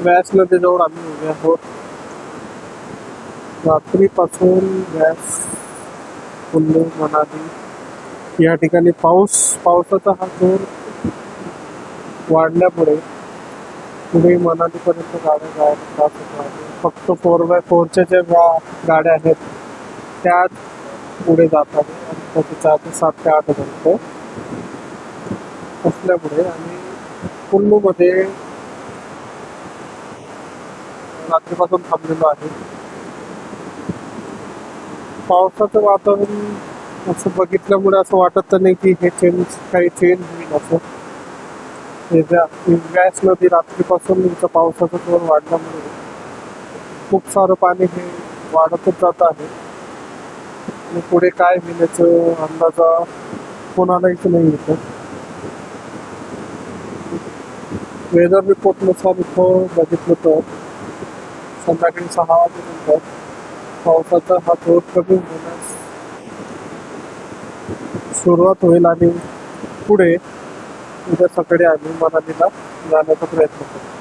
व्यास नदीजवळ आम्ही उभे आहोत. रात्रीपासून व्यास, कुल्लू, मनाली या ठिकाणी पावसाचा हा जोर वाढल्यामुळे पुढे मनालीपर्यंत गाड्या जायला त्रास होत आहे. फक्त 4x4च्या ज्या गाड्या आहेत त्याच पुढे जात आहेत आणि त्याचे 7 ते 8 घंटे असल्यामुळे आम्ही कुल्लूमध्ये रात्रीपासून थांबलेलो आहे. पावसाचं वातावरण असं बघितल्यामुळे असं वाटत नाही की हे काही चेंज होईल असं. व्यास नदी रात्रीपासून पावसाचा जोर वाढल्यामुळे खूप सारं पाणी हे वाढतच जात आहे आणि पुढे काय होईल याचा अंदाजा कोणालाच नाही येतो. वेदर रिपोर्टनुसार इथं बघितलं तर संध्याकाळी 6 वाजेनंतर पावसाचा हा जोर कमी होण्यास सुरुवात होईल आणि पुढे उद्या सकाळी आम्ही मनालीला जाण्याचा प्रयत्न करू.